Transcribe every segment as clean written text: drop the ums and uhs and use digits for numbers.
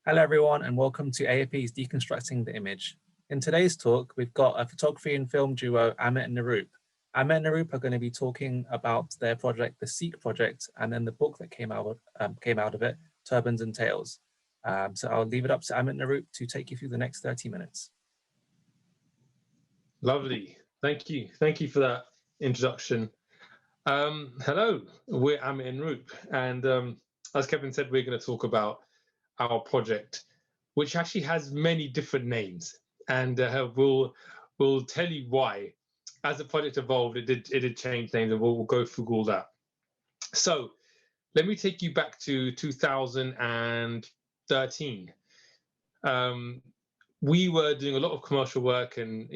Hello everyone and welcome to AOP's Deconstructing the Image. In today's talk, we've got a photography and film duo, Amit and Naroop. Amit and Naroop are going to be talking about their project, the Sikh Project, and then the book that came out of it, Turbans and Tales. So I'll leave it up to Amit and Naroop to take you through the next 30 minutes. Lovely. Thank you. Thank you for that introduction. Hello, we're Amit and Naroop, and as Kevin said, we're going to talk about our project, which actually has many different names, and we'll tell you why. As the project evolved, it did change names, and we'll go through all that. So let me take you back to 2013. We were doing a lot of commercial work, and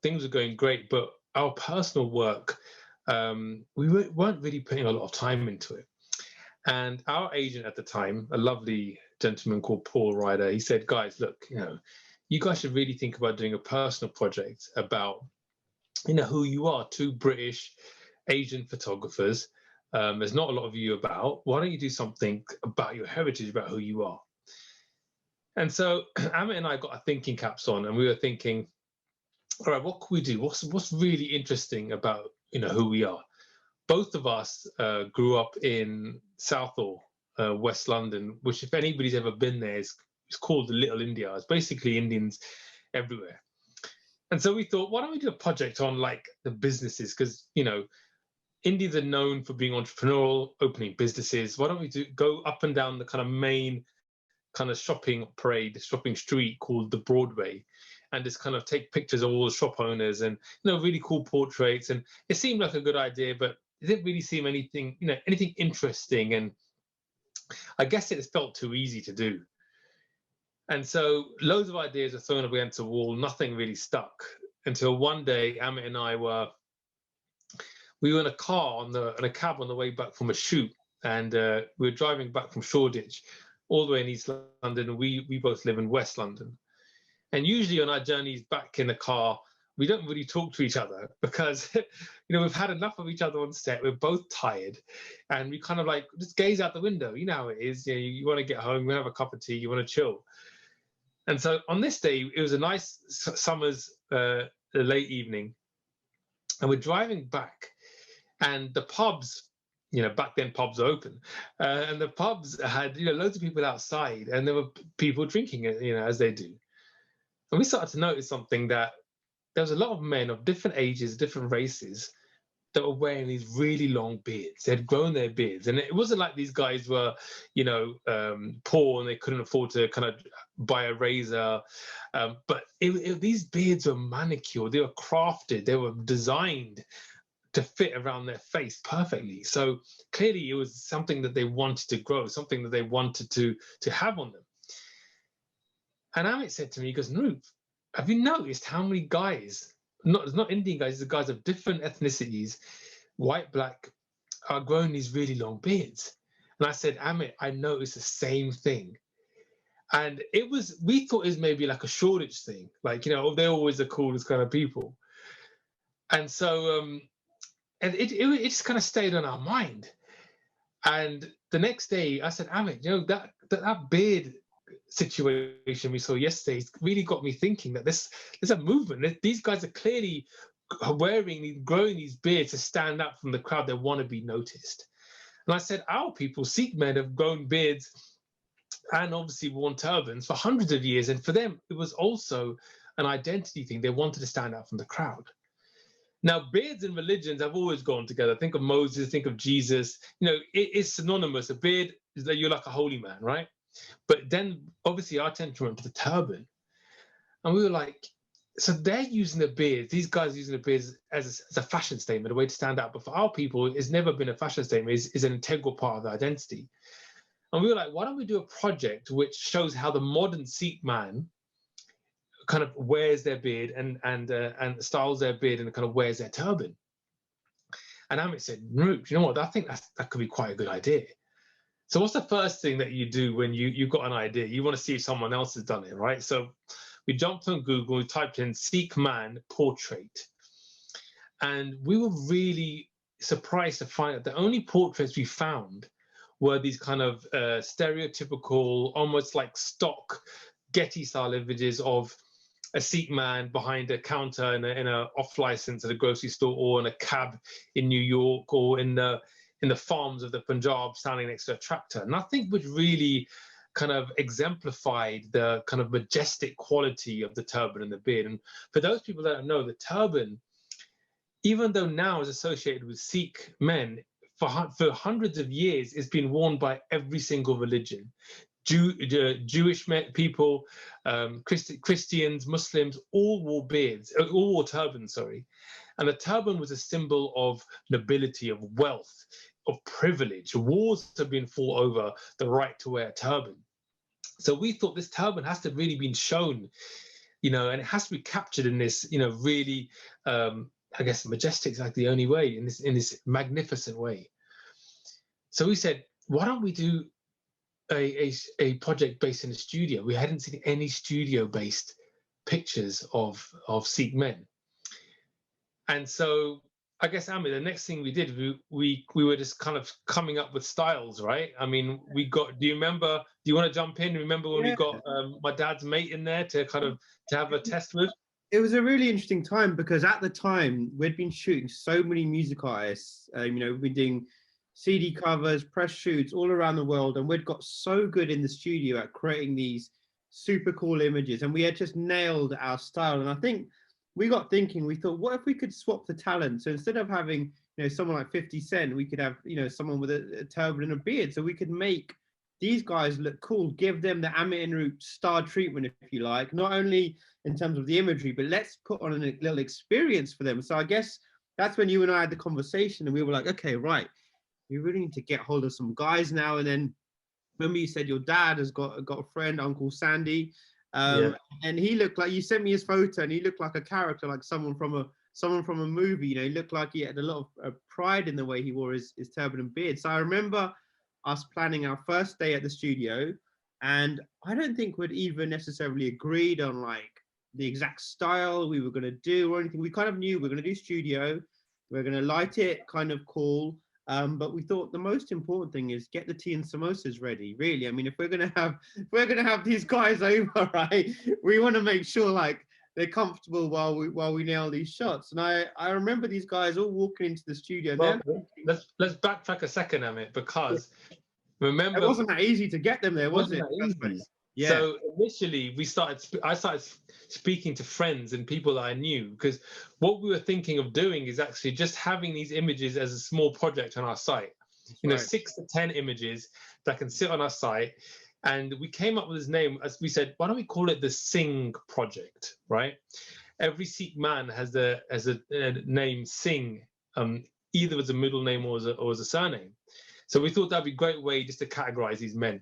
things were going great, but our personal work, we weren't really putting a lot of time into it. And our agent at the time, a lovely gentleman called Paul Ryder, he said, guys, look, you guys should really think about doing a personal project about, who you are, two British Asian photographers. There's not a lot of you about. Why don't you do something about your heritage, about who you are? And so Amit and I got our thinking caps on, and we were thinking, all right, what can we do? What's really interesting about, who we are? Both of us grew up in Southall, West London, which, if anybody's ever been there, is called Little India. It's basically Indians everywhere. And so we thought, why don't we do a project on like the businesses? Because, Indians are known for being entrepreneurial, opening businesses. Why don't we go up and down the kind of main kind of shopping street called the Broadway, and just kind of take pictures of all the shop owners and, really cool portraits. And it seemed like a good idea, but it didn't really seem anything interesting. And I guess it felt too easy to do. And so loads of ideas were thrown up against the wall. Nothing really stuck until one day, Amit and I we were in a cab on the way back from a shoot, and we were driving back from Shoreditch all the way in East London, and we both live in West London. And usually on our journeys back in the car, we don't really talk to each other because, we've had enough of each other on set. We're both tired, and we kind of like just gaze out the window. You know how it is. You want to get home, you want to have a cup of tea, you want to chill. And so on this day, it was a nice summer's late evening, and we're driving back, and the pubs, back then pubs are open, and the pubs had, loads of people outside, and there were people drinking, as they do. And we started to notice something, that there was a lot of men of different ages, different races, that were wearing these really long beards. They had grown their beards. And it wasn't like these guys were, poor and they couldn't afford to kind of buy a razor. But these beards were manicured. They were crafted. They were designed to fit around their face perfectly. So clearly it was something that they wanted to grow, something that they wanted to have on them. And Amit said to me, he goes, Naroop, have you noticed how many guys, it's not Indian guys, it's the guys of different ethnicities, white, black, are growing these really long beards? And I said, Amit, I noticed the same thing. And we thought it was maybe like a Shoreditch thing, like, they're always the coolest kind of people. And so and it just kind of stayed on our mind. And the next day I said, Amit, that beard situation we saw yesterday really got me thinking that there's a movement. These guys are clearly growing these beards to stand out from the crowd. They want to be noticed. And I said, our people, Sikh men, have grown beards and obviously worn turbans for hundreds of years, and for them it was also an identity thing. They wanted to stand out from the crowd. Now, beards and religions have always gone together. Think of Moses, think of Jesus. It is synonymous. A beard is like you're like a holy man, right? But then obviously our attention went to the turban. And we were like, so they're using the beards, these guys are using the beards as a fashion statement, a way to stand out. But for our people, it's never been a fashion statement, is an integral part of their identity. And we were like, why don't we do a project which shows how the modern Sikh man kind of wears their beard and styles their beard and kind of wears their turban? And Amit said, Naroop, you know what? I think that could be quite a good idea. So what's the first thing that you do when you've got an idea? You want to see if someone else has done it, right? So we jumped on Google, we typed in Sikh man portrait. And we were really surprised to find that the only portraits we found were these kind of stereotypical, almost like stock Getty style images of a Sikh man behind a counter in a off license at a grocery store, or in a cab in New York, or in the farms of the Punjab standing next to a tractor. Nothing which really kind of exemplified the kind of majestic quality of the turban and the beard. And for those people that don't know, the turban, even though now is associated with Sikh men, for hundreds of years, it's been worn by every single religion. Jewish people, Christians, Muslims, all wore beards, all wore turbans, sorry. And the turban was a symbol of nobility, of wealth, of privilege. Wars have been fought over the right to wear a turban. So we thought this turban has to really been shown, and it has to be captured in this, really, I guess majestic is like the only way, in this magnificent way. So we said, why don't we do a project based in a studio? We hadn't seen any studio-based pictures of Sikh men. And so I guess, Amit, the next thing we did, we were just kind of coming up with styles, right? I mean, do you remember, do you want to jump in? Remember when we got my dad's mate in there to have a test with? It was a really interesting time, because at the time we'd been shooting so many music artists. We'd been doing CD covers, press shoots all around the world, and we'd got so good in the studio at creating these super cool images, and we had just nailed our style. And I think we got thinking, we thought, what if we could swap the talent? So instead of having someone like 50 Cent, we could have someone with a turban and a beard, so we could make these guys look cool, give them the Amit and Naroop star treatment, if you like, not only in terms of the imagery, but let's put on a little experience for them. So I guess that's when you and I had the conversation, and we were like, okay, right, we really need to get hold of some guys now. And then remember you said your dad has got a friend, Uncle Sandy, and he looked like, you sent me his photo, and he looked like a character, like someone from a movie. He looked like he had a lot of pride in the way he wore his turban and beard. So I remember us planning our first day at the studio, and I don't think we'd even necessarily agreed on like the exact style we were going to do or anything. We kind of knew we're going to do studio, we're going to light it kind of cool, but we thought the most important thing is get the tea and samosas ready. Really, I mean, if we're going to have these guys over, right, we want to make sure like they're comfortable while we nail these shots. And I remember these guys all walking into the studio. Well, let's backtrack a second, Amit, because remember, it wasn't that easy to get them there, was it? Yeah. So initially, I started speaking to friends and people that I knew, because what we were thinking of doing is actually just having these images as a small project on our site. 6 to 10 images that can sit on our site. And we came up with this name, as we said, why don't we call it the Singh Project, right? Every Sikh man has a name Singh, either as a middle name or as a surname. So we thought that'd be a great way just to categorize these men.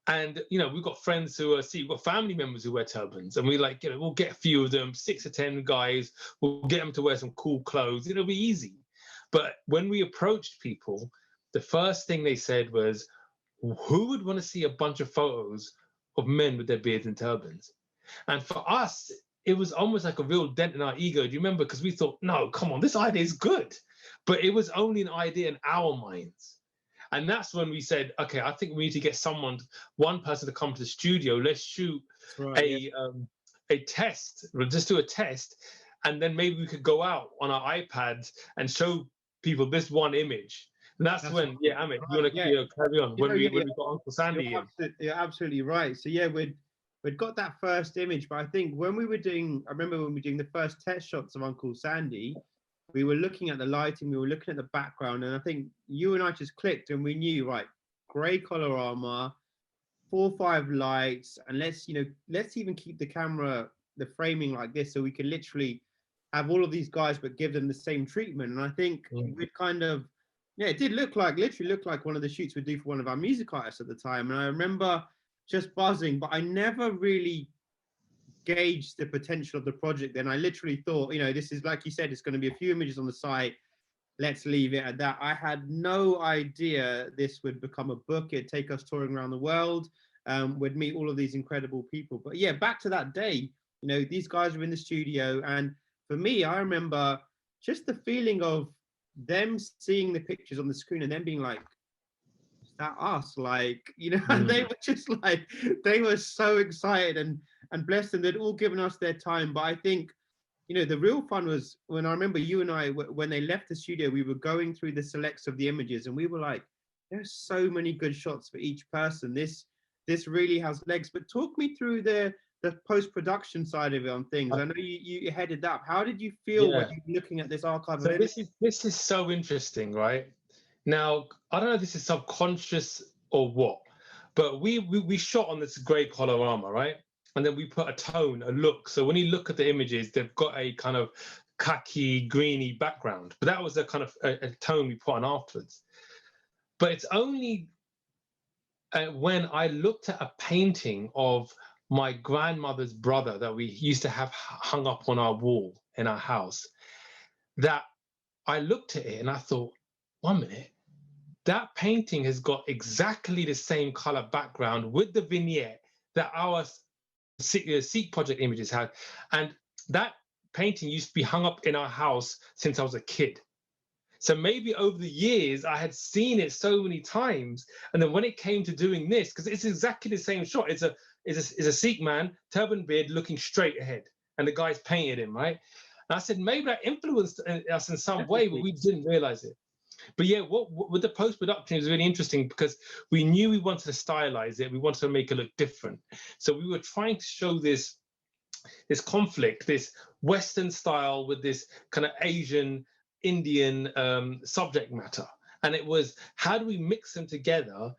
And, we've got friends who are Sikh, we've got family members who wear turbans, and we like, we'll get a few of them, 6 or 10 guys, we'll get them to wear some cool clothes. It'll be easy. But when we approached people, the first thing they said was, who would want to see a bunch of photos of men with their beards and turbans? And for us, it was almost like a real dent in our ego. Do you remember? Because we thought, no, come on, this idea is good. But it was only an idea in our minds. And that's when we said, okay, I think we need to get one person to come to the studio. Let's shoot a test. We'll just do a test. And then maybe we could go out on our iPads and show people this one image. And that's when, Amit, you want to carry on? When we got Uncle Sandy in. You're absolutely right. So we'd got that first image, but I think when we were doing, I remember when we were doing the first test shots of Uncle Sandy, we were looking at the lighting, we were looking at the background, and I think you and I just clicked, and we knew, right, grey collar armor, 4 or 5 lights, and let's even keep the framing like this, so we can literally have all of these guys, but give them the same treatment. And I think we'd kind of, it did literally look like one of the shoots we'd do for one of our music artists at the time. And I remember just buzzing, but I never really gauged the potential of the project then. I literally thought, this is, like you said, it's going to be a few images on the site. Let's leave it at that. I had no idea this would become a book. It'd take us touring around the world. We'd meet all of these incredible people. But yeah, back to that day, these guys were in the studio. And for me, I remember just the feeling of them seeing the pictures on the screen and then being like, that us? Like, you know, and they were just like, they were so excited and blessed, and they'd all given us their time. But I think, you know, the real fun was when I remember you and I, when they left the studio, we were going through the selects of the images, and we were like, there's so many good shots for each person. This really has legs. But talk me through the post-production side of it on things. I know you headed that up. How did you feel when you were looking at this archive? So this is so interesting, right? Now, I don't know if this is subconscious or what, but we shot on this grey colorama, right? And then we put a tone, a look. So when you look at the images, they've got a kind of khaki, greeny background. But that was a kind of a tone we put on afterwards. But it's only when I looked at a painting of my grandmother's brother that we used to have hung up on our wall in our house, that I looked at it and I thought, 1 minute, that painting has got exactly the same color background with the vignette that our Sikh Project images had. And that painting used to be hung up in our house since I was a kid. So maybe over the years, I had seen it so many times. And then when it came to doing this, because it's exactly the same shot, it's a Sikh man, turban beard, looking straight ahead. And the guy's painted him, right? And I said, maybe that influenced us in some way, but we didn't realize it. But yeah, what with the post-production, it was really interesting because we knew we wanted to stylize it. We wanted to make it look different. So we were trying to show this conflict, this Western style with this kind of Asian, Indian subject matter. And it was, how do we mix them together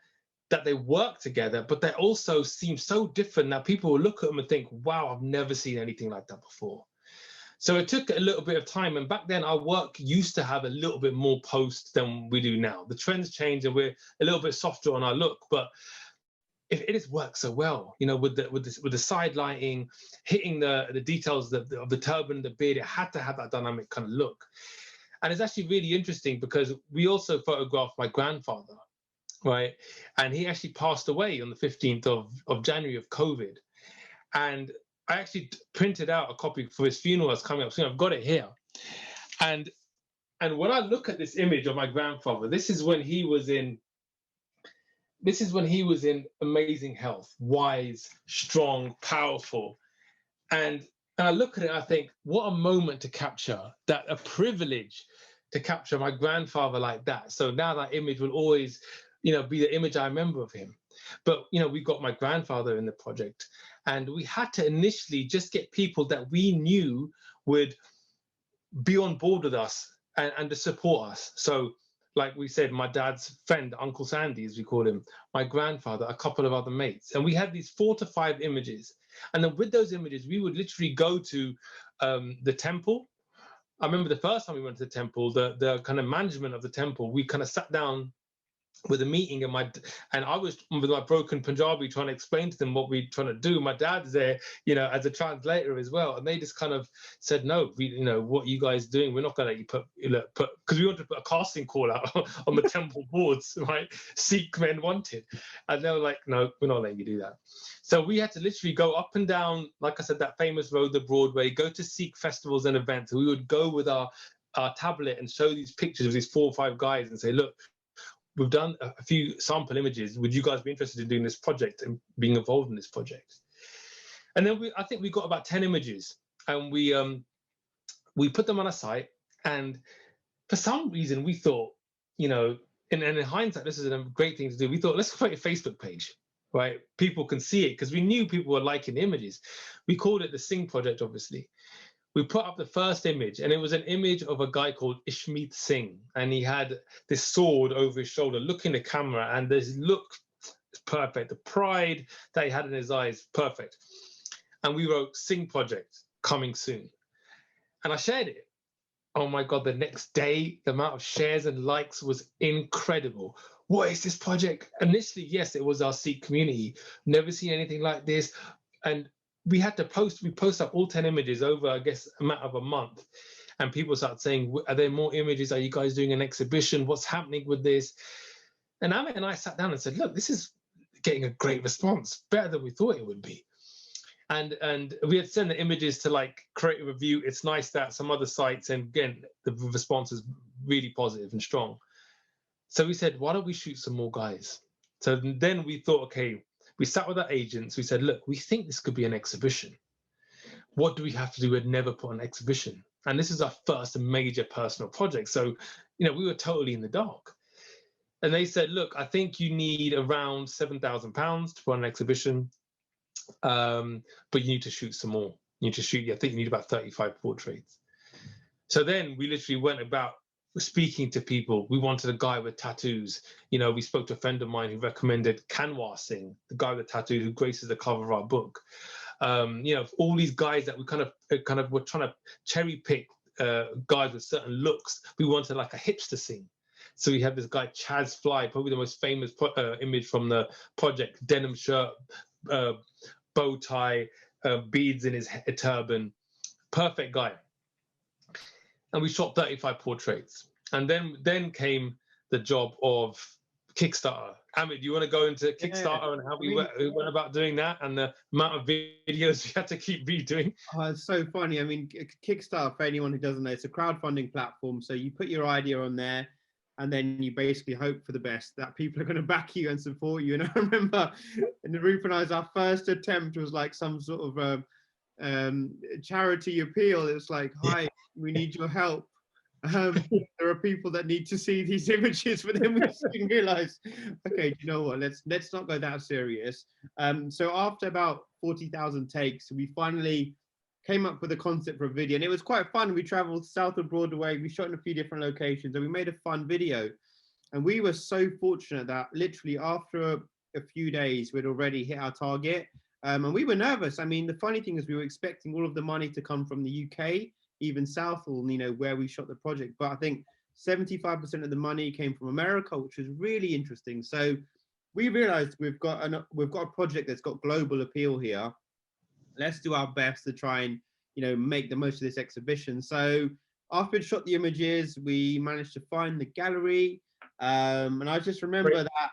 that they work together, but they also seem so different that people will look at them and think, wow, I've never seen anything like that before. So it took a little bit of time. And back then, our work used to have a little bit more post than we do now. The trends change and we're a little bit softer on our look, but it has worked so well, you know, with the side lighting, hitting the details of the turban, the beard. It had to have that dynamic kind of look. And it's actually really interesting because we also photographed my grandfather, right? And he actually passed away on the 15th of January of COVID. And I actually printed out a copy for his funeral that's coming up soon. I've got it here. And when I look at this image of my grandfather, this is when he was in amazing health, wise, strong, powerful. And I look at it and I think, what a moment to capture, that a privilege to capture my grandfather like that. So now that image will always, you know, be the image I remember of him. But, you know, we got my grandfather in the project, and we had to initially just get people that we knew would be on board with us and to support us. So, like we said, my dad's friend, Uncle Sandy, as we call him, my grandfather, a couple of other mates. And we had these 4 to 5 images. And then with those images, we would literally go to the temple. I remember the first time we went to the temple, the kind of management of the temple, we kind of sat down with a meeting, and I was with my broken Punjabi trying to explain to them what we're trying to do. My dad's there, you know, as a translator as well, and they just kind of said, "No, you know, what you guys doing? We're not going to let you put because we wanted to put a casting call out on the temple boards, right? Sikh men wanted," and they were like, "No, we're not letting you do that." So we had to literally go up and down, like I said, that famous road, the Broadway, go to Sikh festivals and events. We would go with our tablet and show these pictures of these 4 or 5 guys and say, "Look, we've done a few sample images. Would you guys be interested in doing this project and being involved in this project?" And then I think we got about 10 images, and we put them on a site. And for some reason, we thought, you know, and in hindsight, this is a great thing to do. We thought, let's create a Facebook page, right? People can see it because we knew people were liking the images. We called it the Singh Project, obviously. We put up the first image, and it was an image of a guy called Ishmeet Singh, and he had this sword over his shoulder, looking at the camera, and this look is perfect. The pride that he had in his eyes, perfect. And we wrote Singh Project, coming soon. And I shared it. Oh my God, the next day, the amount of shares and likes was incredible. What is this project? Initially, yes, it was our Sikh community. Never seen anything like this. And we had to post up all 10 images over, I guess, a matter of a month. And people started saying, are there more images? Are you guys doing an exhibition? What's happening with this? And Amit and I sat down and said, look, this is getting a great response, better than we thought it would be. And we had sent the images to like Creative Review. It's Nice That, some other sites. And again, the response is really positive and strong. So we said, why don't we shoot some more guys? So then we thought, okay, we sat with our agents. We said, look, we think this could be an exhibition. What do we have to do? We'd never put on an exhibition. And this is our first major personal project. So, we were totally in the dark. And they said, look, I think you need around £7,000 to put on an exhibition, but you need to shoot some more. You need to shoot, I think you need about 35 portraits. So then we literally went about speaking to people. We wanted a guy with tattoos. We spoke to a friend of mine who recommended canvassing, the guy with the tattoo who graces the cover of our book. All these guys that we kind of were trying to cherry pick guys with certain looks. We wanted like a hipster scene. So we had this guy, Chaz Fly, probably the most famous image from the project, denim shirt, bow tie, beads in his turban, perfect guy. And we shot 35 portraits. And then came the job of Kickstarter. Amit, do you want to go into Kickstarter and how we went about doing that and the amount of videos we had to keep redoing? Oh, it's so funny. I mean, Kickstarter, for anyone who doesn't know, it's a crowdfunding platform. So you put your idea on there, and then you basically hope for the best, that people are going to back you and support you. And I remember in Naroop and I's, our first attempt was like some sort of charity appeal. It was like, hi, we need your help. There are people that need to see these images, but then we soon realized, okay, you know what, let's not go that serious. So after about 40,000 takes, we finally came up with a concept for a video, and it was quite fun. We traveled south of Broadway, we shot in a few different locations, and we made a fun video. And we were so fortunate that literally after a few days, we'd already hit our target. And we were nervous. I mean, the funny thing is we were expecting all of the money to come from the UK, even Southall, where we shot the project. But I think 75% of the money came from America, which was really interesting. So we realized we've got a project that's got global appeal here. Let's do our best to try and, make the most of this exhibition. So after we'd shot the images, we managed to find the gallery. And I just remember that.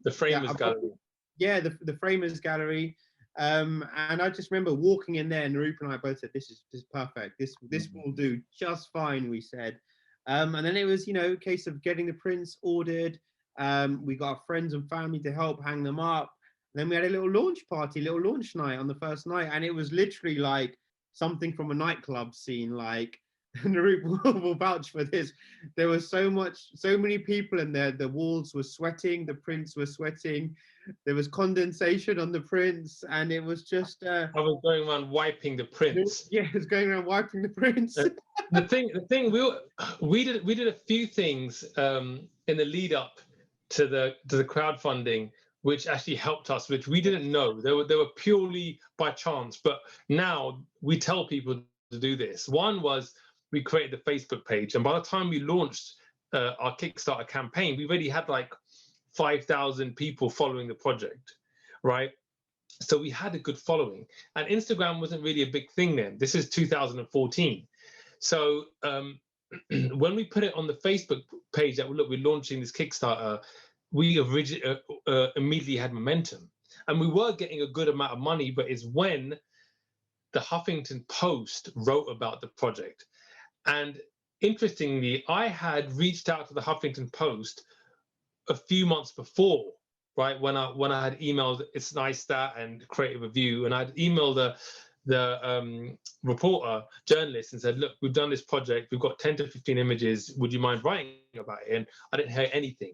The Framers Gallery. Yeah, the Framers Gallery. And I just remember walking in there, and Naroop and I both said, this is perfect. This will do just fine, we said. And then it was, a case of getting the prints ordered. We got our friends and family to help hang them up. Then we had a little launch party, little launch night on the first night. And it was literally like something from a nightclub scene. Like, Naroop will vouch for this. There was so many people in there. The walls were sweating, the prints were sweating. There was condensation on the prints, and it was just. I was going around wiping the prints. Yeah, it was going around wiping the prints. The thing we did a few things in the lead up to the crowdfunding, which actually helped us, which we didn't know. They were purely by chance, but now we tell people to do this. One was we created the Facebook page, and by the time we launched our Kickstarter campaign, we already had like 5,000 people following the project, right? So we had a good following, and Instagram wasn't really a big thing then. This is 2014. So when we put it on the Facebook page that look, we're launching this Kickstarter, we immediately had momentum, and we were getting a good amount of money. But it's when the Huffington Post wrote about the project. And interestingly, I had reached out to the Huffington Post a few months before, right? When I had emailed It's Nice That and Creative Review, and I'd emailed the reporter, journalist, and said, look, we've done this project. We've got 10 to 15 images. Would you mind writing about it? And I didn't hear anything.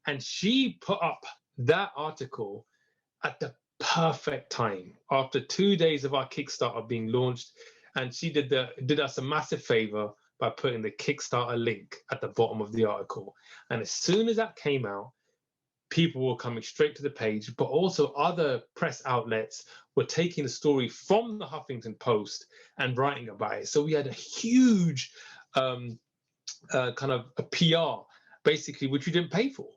And she put up that article at the perfect time after 2 days of our Kickstarter being launched. And she did us a massive favor by putting the Kickstarter link at the bottom of the article. And as soon as that came out, people were coming straight to the page, but also other press outlets were taking the story from the Huffington Post and writing about it. So we had a huge kind of a PR, basically, which we didn't pay for.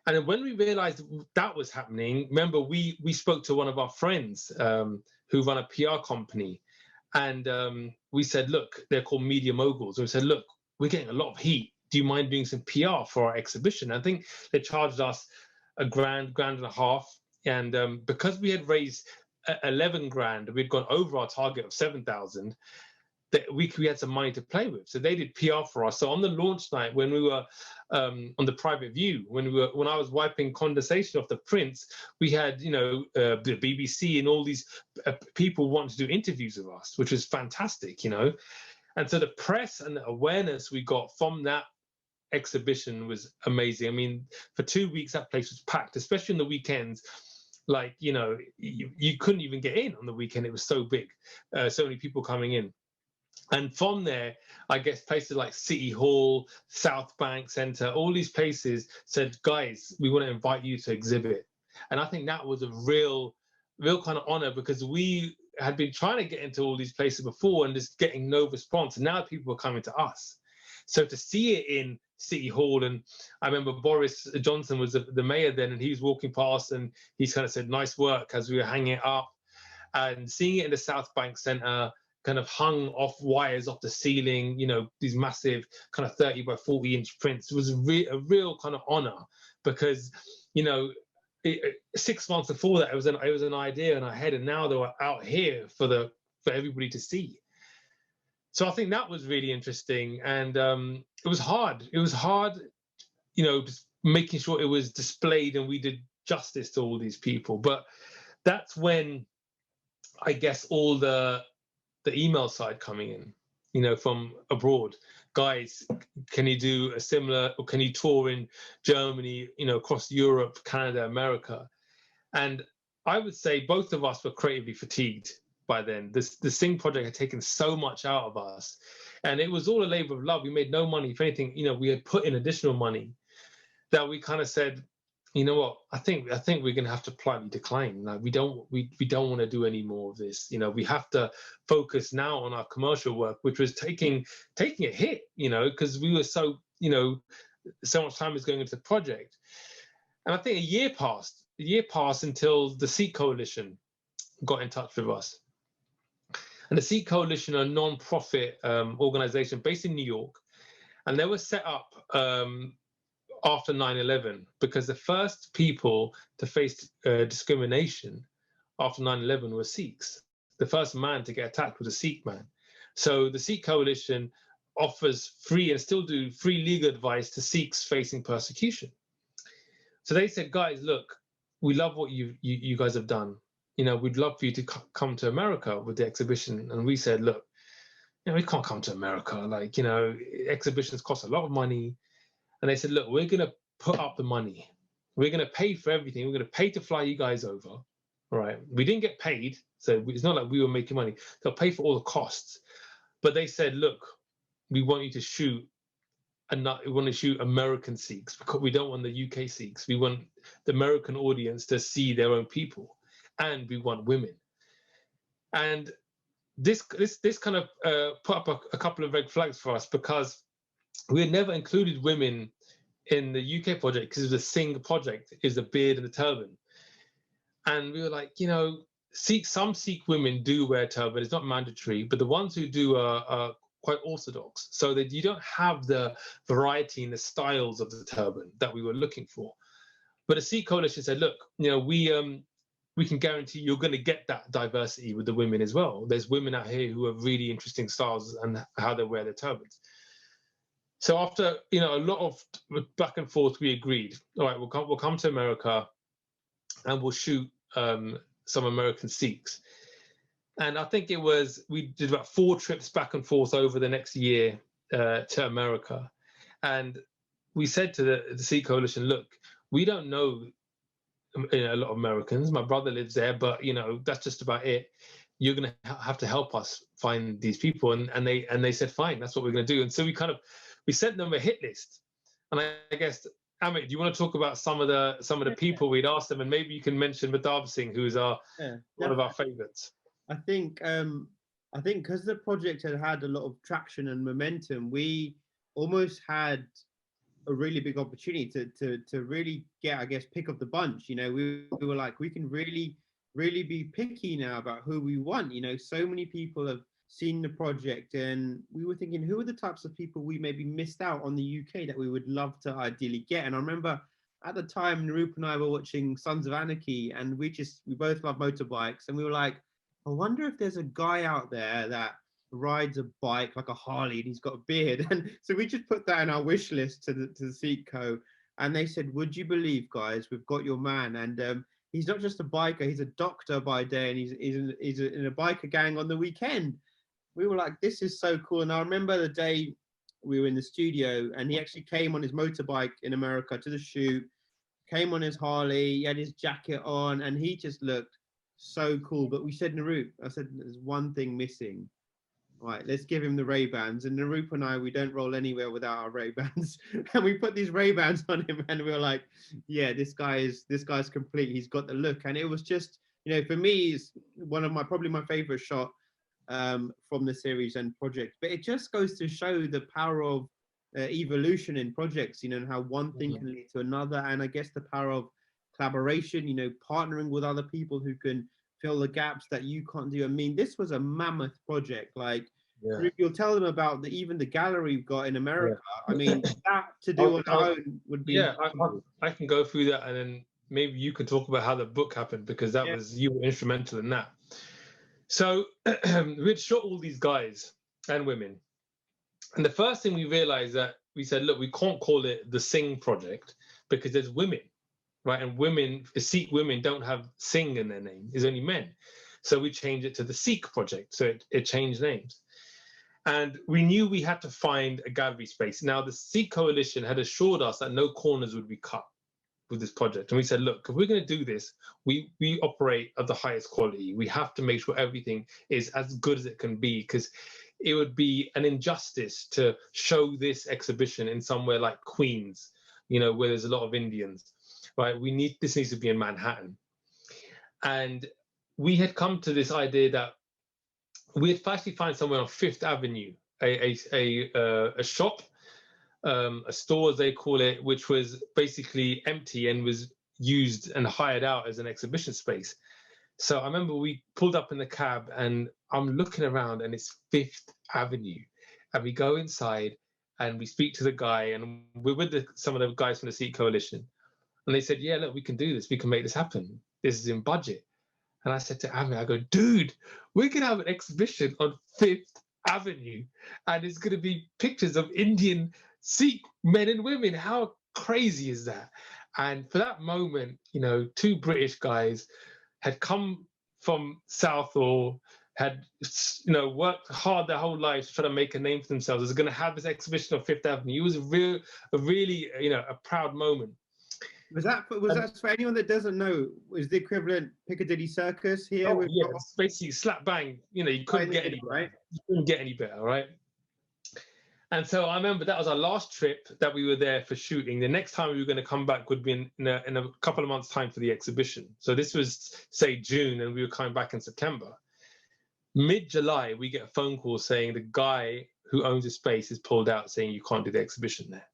And then when we realized that was happening, remember, we spoke to one of our friends who run a PR company. And we said, look, they're called Media Moguls. And we said, look, we're getting a lot of heat. Do you mind doing some PR for our exhibition? I think they charged us $1.5 grand. And because we had raised 11 grand, we'd gone over our target of 7,000. that we had some money to play with. So they did PR for us. So on the launch night, when we were on the private view, when I was wiping condensation off the prints, we had, you know, the BBC and all these people wanting to do interviews with us, which was fantastic, you know. And so the press and the awareness we got from that exhibition was amazing. I mean, for 2 weeks that place was packed, especially on the weekends. Like, you know, you couldn't even get in on the weekend. It was so big, so many people coming in. And from there, I guess places like City Hall, South Bank Centre, all these places said, guys, we want to invite you to exhibit. And I think that was a real kind of honor, because we had been trying to get into all these places before and just getting no response. And now people are coming to us. So to see it in City Hall, and I remember Boris Johnson was the mayor then, and he was walking past and he kind of said, nice work, as we were hanging it up. And seeing it in the South Bank Centre, kind of hung off wires off the ceiling, you know, these massive kind of 30 by 40 inch prints, was a real kind of honor, because, you know, 6 months before that, it was an idea in our head, and now they were out here for everybody to see. So I think that was really interesting, and it was hard. It was hard, you know, just making sure it was displayed and we did justice to all these people. But that's when, I guess, all the email side coming in, you know, from abroad. Guys, can you do a similar, or can you tour in Germany, you know, across Europe, Canada, America? And I would say both of us were creatively fatigued by then. The Sing project had taken so much out of us, and it was all a labor of love. We made no money. If anything, you know, we had put in additional money, that we kind of said, you know what, I think we're going to have to politely decline. Like, we don't want to do any more of this. You know, we have to focus now on our commercial work, which was taking a hit, you know, because we were so, you know, so much time was going into the project. And I think a year passed until the Sikh Coalition got in touch with us. And the Sikh Coalition are a non-profit organization based in New York, and they were set up after 9/11, because the first people to face discrimination after 9/11 were Sikhs. The first man to get attacked was a Sikh man. So the Sikh Coalition offers free, and still do, free legal advice to Sikhs facing persecution. So they said, guys, look, we love what you guys have done. You know, we'd love for you to come to America with the exhibition. And we said, look, you know, we can't come to America. Like, you know, exhibitions cost a lot of money. And they said, look, we're going to put up the money. We're going to pay for everything. We're going to pay to fly you guys over. All right. We didn't get paid, so it's not like we were making money. They'll pay for all the costs. But they said, look, we want you to shoot, we want to shoot American Sikhs, because we don't want the UK Sikhs. We want the American audience to see their own people, and we want women. And this kind of put up a couple of red flags for us, because we had never included women in the UK project, because the Sing project is the beard and the turban. And we were like, you know, some Sikh women do wear turban. It's not mandatory, but the ones who do are quite orthodox, so that you don't have the variety and the styles of the turban that we were looking for. But the Sikh Coalition said, look, you know, we can guarantee you're going to get that diversity with the women as well. There's women out here who have really interesting styles and how they wear their turbans. So after, you know, a lot of back and forth, we agreed, all right, we'll come to America and we'll shoot some American Sikhs. And I think we did about 4 trips back and forth over the next year to America. And we said to the Sikh Coalition, look, we don't know, you know, a lot of Americans. My brother lives there, but, you know, that's just about it. You're going to have to help us find these people. And they said, fine, that's what we're going to do. And so we sent them a hit list. And I guess, Amit, do you want to talk about some of the people we'd asked them, and maybe you can mention Madhav Singh, who's one of our favorites. I think because the project had a lot of traction and momentum, we almost had a really big opportunity to really get, I guess, pick of the bunch. You know, we were like, we can really be picky now about who we want. You know, so many people have seen the project, and we were thinking, who are the types of people we maybe missed out on the UK that we would love to ideally get. And I remember at the time, Naroop and I were watching Sons of Anarchy, and we both love motorbikes, and we were like, I wonder if there's a guy out there that rides a bike like a Harley, and he's got a beard. And so we just put that in our wish list to the Sikh Co. And they said, would you believe, guys, we've got your man. And he's not just a biker, he's a doctor by day, and he's in a biker gang on the weekend. We were like, this is so cool. And I remember the day we were in the studio, and he actually came on his motorbike in America to the shoot, came on his Harley, he had his jacket on, and he just looked so cool. But we said, Naroop, I said, there's one thing missing. Right, let's give him the Ray-Bans. And Naroop and I, we don't roll anywhere without our Ray-Bans. And we put these Ray-Bans on him, and we were like, yeah, this guy's complete. He's got the look. And it was just, you know, for me, it's one of probably my favorite shot from the series and project. But it just goes to show the power of evolution in projects, you know, and how one thing can lead to another. And I guess the power of collaboration, you know, partnering with other people who can fill the gaps that you can't do. I mean, this was a mammoth project. Like, you'll tell them about even the gallery we've got in America. I mean, that to do on our own would be. Yeah, I can go through that, and then maybe you could talk about how the book happened, because that was, you were instrumental in that. So we'd shot all these guys and women, and the first thing we realized that we said, look, we can't call it the Sing Project because there's women. Right, and women, Sikh women don't have Singh in their name, it's only men. So we changed it to the Sikh Project, so it changed names. And we knew we had to find a gallery space. Now, the Sikh Coalition had assured us that no corners would be cut with this project. And we said, look, if we're going to do this, we operate at the highest quality. We have to make sure everything is as good as it can be, because it would be an injustice to show this exhibition in somewhere like Queens, you know, where there's a lot of Indians. Right, this needs to be in Manhattan. And we had come to this idea that we had actually found somewhere on Fifth Avenue, a shop, a store as they call it, which was basically empty and was used and hired out as an exhibition space. So I remember we pulled up in the cab, and I'm looking around, and it's Fifth Avenue. And we go inside and we speak to the guy, and we're with some of the guys from the Sikh Coalition. And they said, yeah, look, we can do this. We can make this happen. This is in budget. And I said to Amit, I go, dude, we're going to have an exhibition on Fifth Avenue. And it's going to be pictures of Indian Sikh men and women. How crazy is that? And for that moment, you know, two British guys had come from Southall, had, you know, worked hard their whole lives to try to make a name for themselves. They're going to have this exhibition on Fifth Avenue. It was a really, you know, a proud moment. Was that for anyone that doesn't know? Was the equivalent Piccadilly Circus here? Oh, yeah, it's basically slap bang. You know, you couldn't get any right. You couldn't get any better, right? And so I remember that was our last trip that we were there for shooting. The next time we were going to come back would be in a couple of months' time for the exhibition. So this was, say, June, and we were coming back in September. Mid-July, we get a phone call saying the guy who owns the space is pulled out, saying you can't do the exhibition there.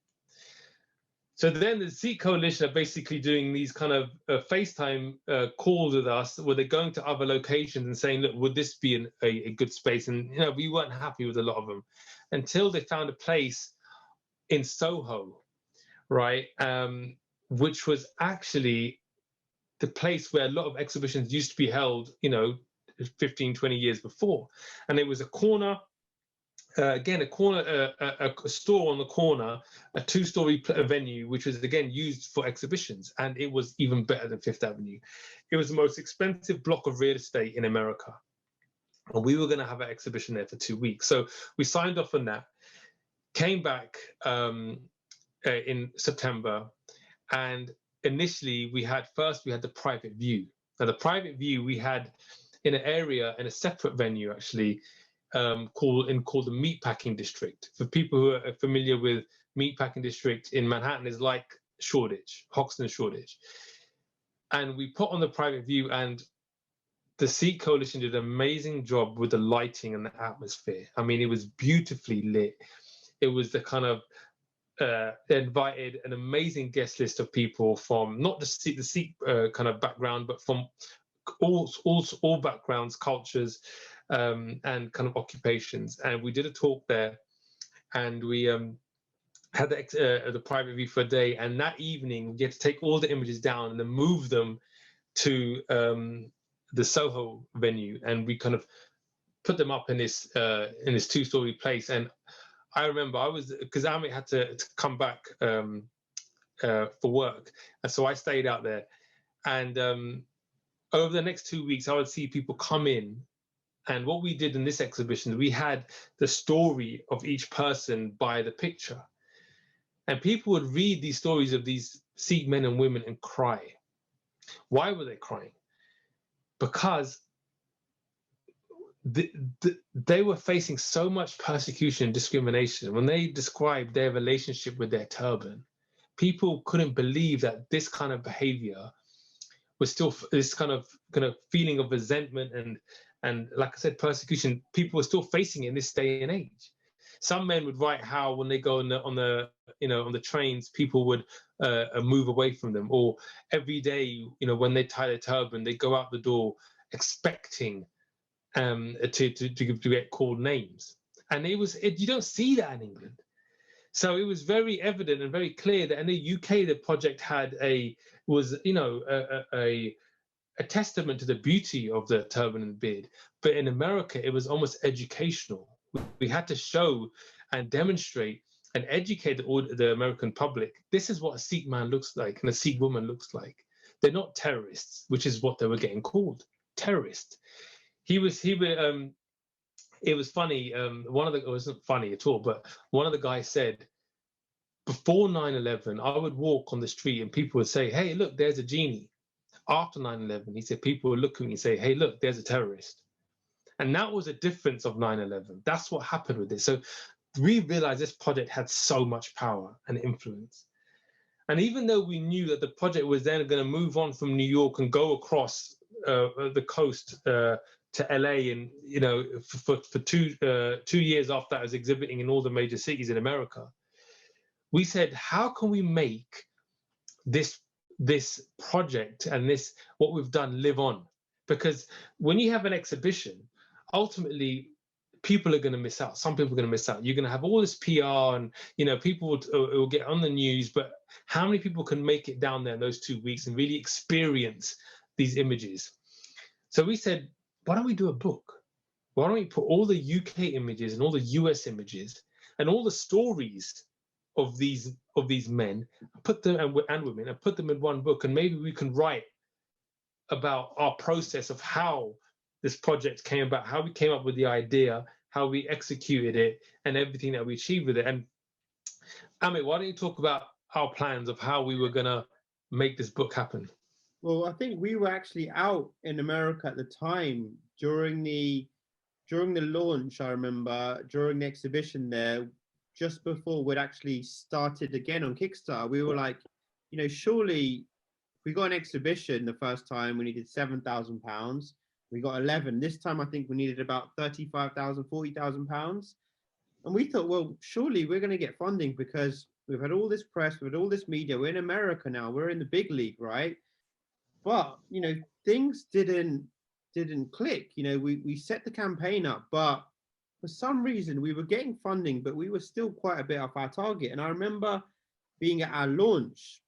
So then the Sikh Coalition are basically doing these kind of FaceTime calls with us, where they're going to other locations and saying, look, would this be a good space? And, you know, we weren't happy with a lot of them until they found a place in Soho, right? Which was actually the place where a lot of exhibitions used to be held, you know, 15, 20 years before. And it was a corner, again, a store on the corner, a two-story venue, which was, again, used for exhibitions. And it was even better than Fifth Avenue. It was the most expensive block of real estate in America. And we were going to have an exhibition there for 2 weeks. So we signed off on that, came back in September. And initially, we had the private view. Now, the private view we had in an area, in a separate venue, actually, called the Meatpacking District. For people who are familiar with Meatpacking District in Manhattan, is like Shoreditch, Hoxton Shoreditch. And we put on the private view, and the Sikh Coalition did an amazing job with the lighting and the atmosphere. I mean, it was beautifully lit. It was the kind of, they invited an amazing guest list of people from not just the Sikh kind of background, but from all backgrounds, cultures, and kind of occupations. And we did a talk there, and we had the private view for a day. And that evening, we had to take all the images down and then move them to the Soho venue. And we kind of put them up in this two-story place. And I remember because Amit had to come back for work, and so I stayed out there. And over the next 2 weeks, I would see people come in. And what we did in this exhibition, we had the story of each person by the picture. And people would read these stories of these Sikh men and women and cry. Why were they crying? Because they were facing so much persecution and discrimination. When they described their relationship with their turban, people couldn't believe that this kind of behavior was still this kind of feeling of resentment and like I said, persecution. People were still facing it in this day and age. Some men would write how when they go on the trains, people would move away from them, or every day, when they tie their turban, they go out the door expecting to get called names. And you don't see that in England. So it was very evident and very clear that in the UK, the project was a testament to the beauty of the turban and beard. But in America, it was almost educational. We had to show and demonstrate and educate the American public. This is what a Sikh man looks like and a Sikh woman looks like. They're not terrorists, which is what they were getting called, terrorists. It was funny. It wasn't funny at all, but one of the guys said, before 9/11, I would walk on the street and people would say, "Hey, look, there's a genie." After 9/11, he said people would look at me and say, "Hey, look, there's a terrorist." And that was a difference of 9/11. That's what happened with this. So we realized this project had so much power and influence. And even though we knew that the project was then going to move on from New York and go across the coast to LA, and for 2 years after that, I was exhibiting in all the major cities in America. We said, how can we make this project and what we've done live on? Because when you have an exhibition, ultimately people are going to miss out. Some people are going to miss out. You're going to have all this PR, and people will get on the news, but how many people can make it down there in those 2 weeks and really experience these images? So we said, why don't we do a book? Why don't we put all the UK images and all the US images and all the stories of these men, put them and women, and put them in one book, and maybe we can write about our process of how this project came about, how we came up with the idea, how we executed it, and everything that we achieved with it. And Amit, why don't you talk about our plans of how we were going to make this book happen? Well, I think we were actually out in America at the time during the launch. I remember during the exhibition there, just before we'd actually started again on Kickstarter, we were like, surely we got an exhibition the first time, we needed £7,000. We got 11. This time, I think we needed about 35,000, 40,000 pounds. And we thought, well, surely we're going to get funding because we've had all this press, we've had all this media. We're in America now. We're in the big league, right? But, things didn't click. We set the campaign up, but for some reason we were getting funding, but we were still quite a bit off our target. And I remember being at our launch,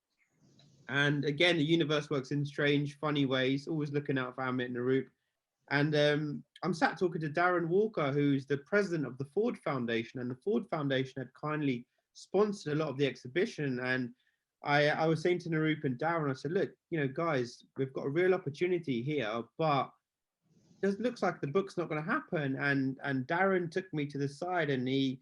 and again, the universe works in strange, funny ways, always looking out for Amit and Naroop. And I'm sat talking to Darren Walker, who's the president of the Ford Foundation, and the Ford Foundation had kindly sponsored a lot of the exhibition. And I was saying to Naroop and Darren, I said, look, guys, we've got a real opportunity here, but it looks like the book's not going to happen. And Darren took me to the side, and he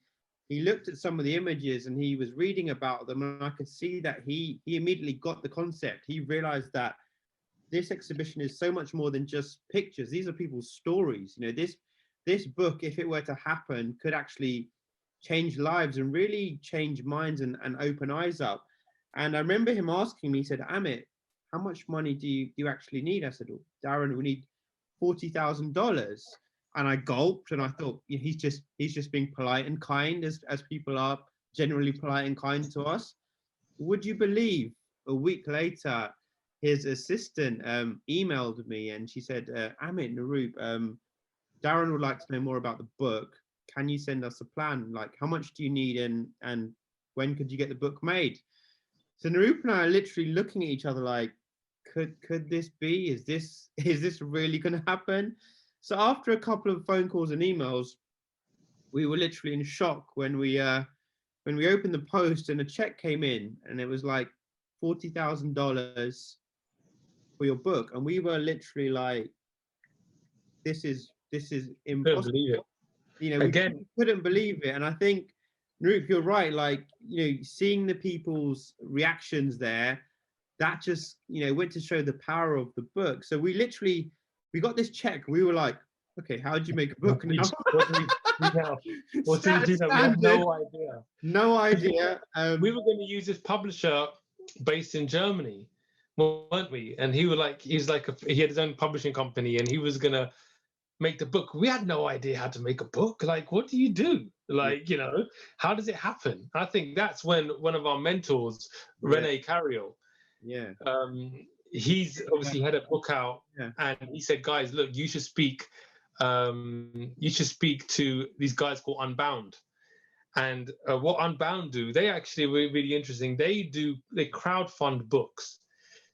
looked at some of the images and he was reading about them, and I could see that he immediately got the concept. He realized that this exhibition is so much more than just pictures. These are people's stories. This book, if it were to happen, could actually change lives and really change minds and open eyes up. And I remember him asking me, he said, Amit, how much money do you actually need? I said, oh, Darren, we need $40,000. And I gulped, and I thought, he's just being polite and kind, as people are generally polite and kind to us. Would you believe a week later, his assistant emailed me, and she said, Amit, Naroop, Darren would like to know more about the book. Can you send us a plan? Like, how much do you need, and when could you get the book made? So Naroop and I are literally looking at each other like, could this be? Is this really going to happen? So after a couple of phone calls and emails, we were literally in shock when we opened the post and a check came in, and it was like $40,000 for your book, and we were literally like, this is impossible. Couldn't believe it. You know, Again, we couldn't believe it. And I think, Naroop, you're right. Like, you know, seeing the people's reactions there, that just, you know, went to show the power of the book. So we got this check. We were like, okay, how did you make a book now? What do we do now? What do we do now? We have no idea. No idea. We were going to use this publisher based in Germany, weren't we? And he had his own publishing company, and he was going to make the book. We had no idea how to make a book. Like, what do you do? Like, you know, how does it happen? I think that's when one of our mentors, Rene Carriel, he's obviously had a book out, and he said, guys, look, you should speak to these guys called Unbound. And what Unbound do, they actually were really interesting. They crowdfund books.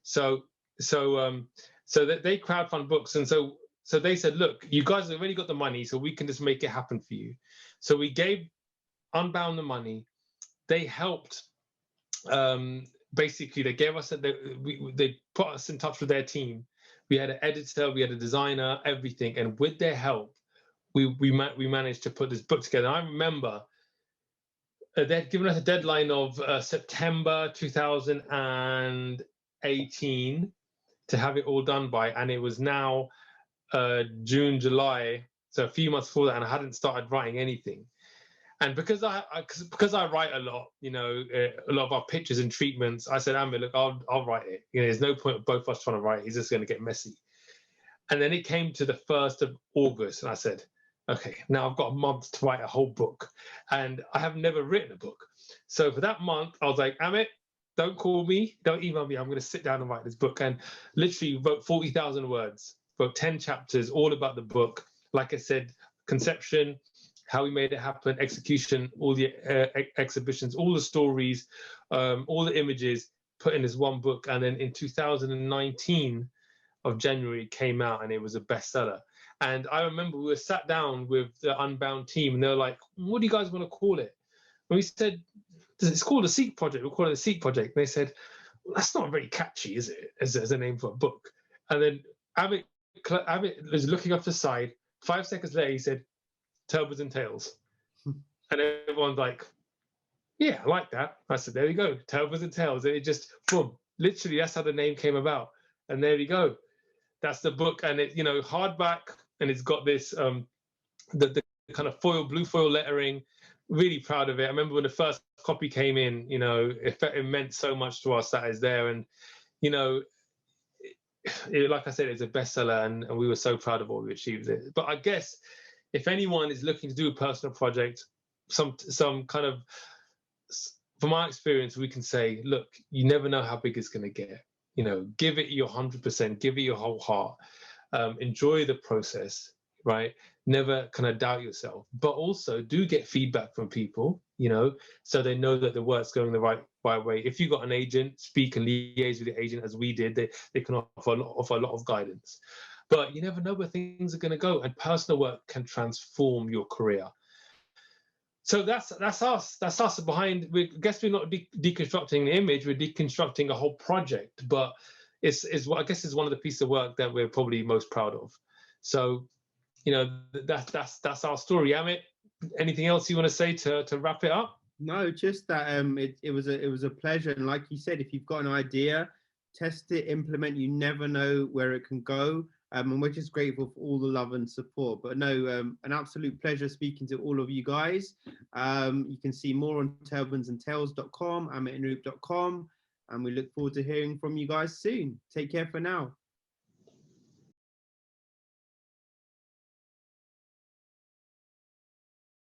So that they crowdfund books. And so they said, look, you guys have already got the money, so we can just make it happen for you. So we gave Unbound the money. They helped, basically, they gave us, they put us in touch with their team. We had an editor, we had a designer, everything. And with their help, we managed to put this book together. I remember they had given us a deadline of September 2018 to have it all done by, and it was now June, July, so a few months before that, and I hadn't started writing anything. And because I write a lot, you know, a lot of our pitches and treatments, I said, Amit, look, I'll write it. You know, there's no point of both of us trying to write it. It's just going to get messy. And then it came to the 1st of August, and I said, okay, now I've got a month to write a whole book, and I have never written a book. So for that month, I was like, Amit, don't call me, don't email me. I'm going to sit down and write this book. And literally wrote 40,000 words, wrote 10 chapters, all about the book. Like I said, conception, how we made it happen, execution, all the exhibitions, all the stories, all the images put in this one book. And then in 2019 of January, it came out, and it was a bestseller. And I remember we were sat down with the Unbound team, and they were like, what do you guys want to call it? And we said, it's called the Sikh Project. We'll call it the Sikh Project. And they said, well, that's not very catchy, is it, as a name for a book? And then Amit was looking off the side. 5 seconds later, he said, Turbans and Tales. And everyone's like, yeah, I like that. I said, there we go, Turbans and Tales. And it just, boom, literally, that's how the name came about. And there we go. That's the book. And it, you know, hardback, and it's got this, the kind of blue foil lettering. Really proud of it. I remember when the first copy came in, you know, it meant so much to us that it's there. And, you know, like I said, it's a bestseller, and we were so proud of what we achieved it. But I guess if anyone is looking to do a personal project, some kind of, from my experience, we can say, look, you never know how big it's going to get. You know, give it your 100%, give it your whole heart, enjoy the process, right? Never kind of doubt yourself, but also do get feedback from people, you know, so they know that the work's going the right way. If you've got an agent, speak and liaise with the agent as we did. They can offer a lot of guidance, but you never know where things are going to go, and personal work can transform your career. So that's us. That's us behind. I guess we're not deconstructing the image. We're deconstructing a whole project. But it's I guess it's one of the pieces of work that we're probably most proud of. So, you know, that's our story. Amit, anything else you want to say to wrap it up? No, just that it was a pleasure. And like you said, if you've got an idea, test it, implement. You never know where it can go. And we're just grateful for all the love and support. But no, an absolute pleasure speaking to all of you guys. You can see more on turbansandtales.com, amitandnaroop.com, and we look forward to hearing from you guys soon. Take care for now.